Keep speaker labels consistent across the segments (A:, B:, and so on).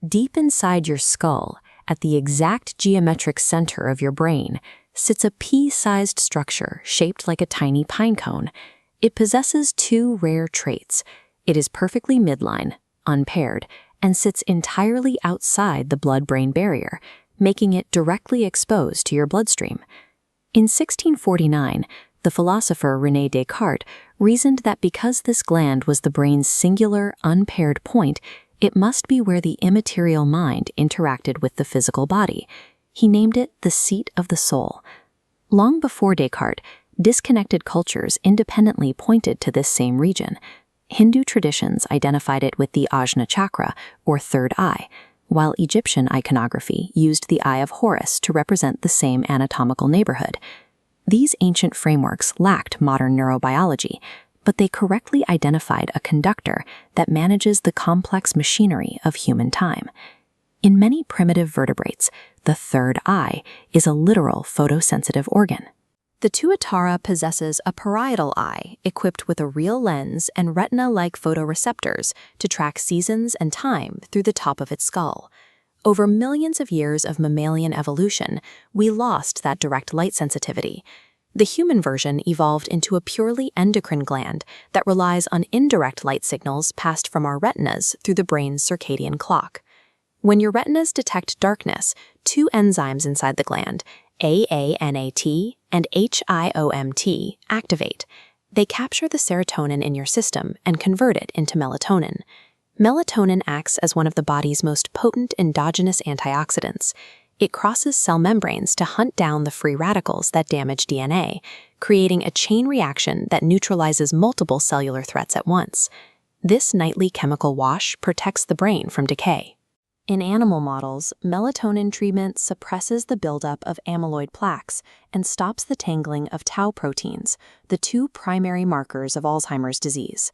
A: Deep inside your skull, at the exact geometric center of your brain, sits a pea-sized structure shaped like a tiny pine cone. It possesses two rare traits. It is perfectly midline, unpaired, and sits entirely outside the blood-brain barrier, making it directly exposed to your bloodstream. In 1649, the philosopher René Descartes reasoned that because this gland was the brain's singular, unpaired point, it must be where the immaterial mind interacted with the physical body. He named it the seat of the soul. Long before Descartes, disconnected cultures independently pointed to this same region. Hindu traditions identified it with the Ajna chakra, or third eye, while Egyptian iconography used the Eye of Horus to represent the same anatomical neighborhood. These ancient frameworks lacked modern neurobiology, but they correctly identified a conductor that manages the complex machinery of human time. In many primitive vertebrates, the third eye is a literal photosensitive organ. The tuatara possesses a parietal eye equipped with a real lens and retina-like photoreceptors to track seasons and time through the top of its skull. Over millions of years of mammalian evolution, we lost that direct light sensitivity. The human version evolved into a purely endocrine gland that relies on indirect light signals passed from our retinas through the brain's circadian clock. When your retinas detect darkness, two enzymes inside the gland, AANAT and HIOMT, activate. They capture the serotonin in your system and convert it into melatonin. Melatonin acts as one of the body's most potent endogenous antioxidants. It crosses cell membranes to hunt down the free radicals that damage DNA, creating a chain reaction that neutralizes multiple cellular threats at once. This nightly chemical wash protects the brain from decay. In animal models, melatonin treatment suppresses the buildup of amyloid plaques and stops the tangling of tau proteins, the two primary markers of Alzheimer's disease.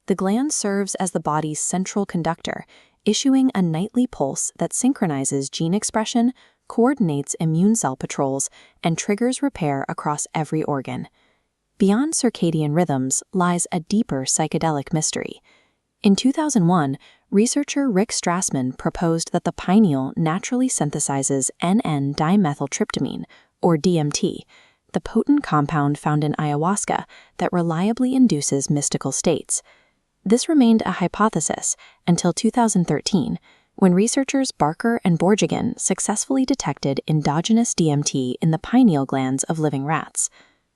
A: The gland serves as the body's central conductor, issuing a nightly pulse that synchronizes gene expression, coordinates immune cell patrols, and triggers repair across every organ. Beyond circadian rhythms lies a deeper psychedelic mystery. In 2001, researcher Rick Strassman proposed that the pineal naturally synthesizes N,N-dimethyltryptamine, or DMT, the potent compound found in ayahuasca that reliably induces mystical states. This remained a hypothesis until 2013, when researchers Barker and Borjigan successfully detected endogenous DMT in the pineal glands of living rats.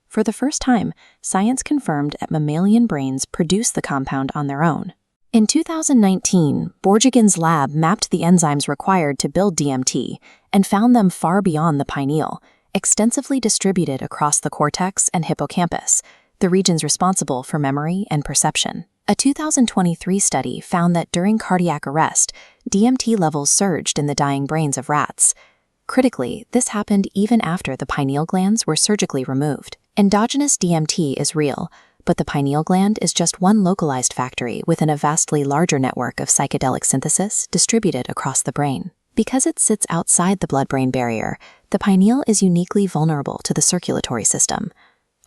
A: For the first time, science confirmed that mammalian brains produce the compound on their own. In 2019, Borjigan's lab mapped the enzymes required to build DMT and found them far beyond the pineal, extensively distributed across the cortex and hippocampus, the regions responsible for memory and perception. A 2023 study found that during cardiac arrest, DMT levels surged in the dying brains of rats. Critically, this happened even after the pineal glands were surgically removed. Endogenous DMT is real, but the pineal gland is just one localized factory within a vastly larger network of psychedelic synthesis distributed across the brain. Because it sits outside the blood-brain barrier, the pineal is uniquely vulnerable to the circulatory system.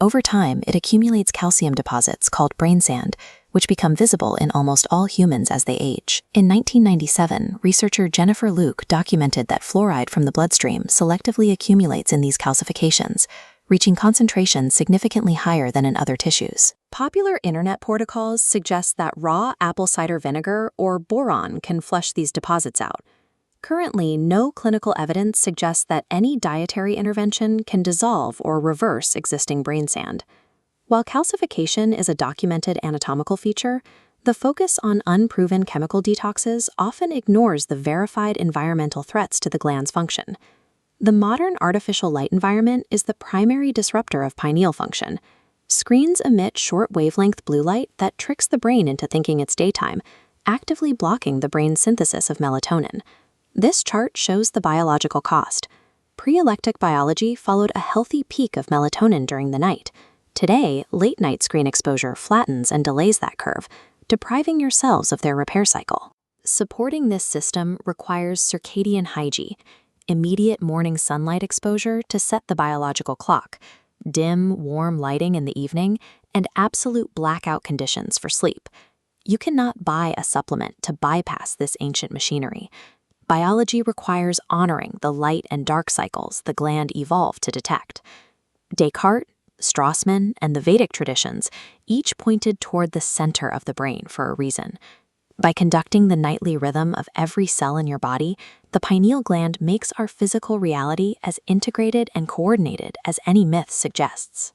A: Over time, it accumulates calcium deposits called brain sand, which become visible in almost all humans as they age. In 1997, researcher Jennifer Luke documented that fluoride from the bloodstream selectively accumulates in these calcifications, reaching concentrations significantly higher than in other tissues. Popular internet protocols suggest that raw apple cider vinegar or boron can flush these deposits out. Currently, no clinical evidence suggests that any dietary intervention can dissolve or reverse existing brain sand. While calcification is a documented anatomical feature, the focus on unproven chemical detoxes often ignores the verified environmental threats to the gland's function. The modern artificial light environment is the primary disruptor of pineal function. Screens emit short wavelength blue light that tricks the brain into thinking it's daytime, actively blocking the brain's synthesis of melatonin. This chart shows the biological cost. Pre-electric biology followed a healthy peak of melatonin during the night. Today, late-night screen exposure flattens and delays that curve, depriving your cells of their repair cycle. Supporting this system requires circadian hygiene, immediate morning sunlight exposure to set the biological clock, dim, warm lighting in the evening, and absolute blackout conditions for sleep. You cannot buy a supplement to bypass this ancient machinery. biology requires honoring the light and dark cycles the gland evolved to detect. Descartes, Strassman, and the Vedic traditions each pointed toward the center of the brain for a reason. By conducting the nightly rhythm of every cell in your body, the pineal gland makes our physical reality as integrated and coordinated as any myth suggests.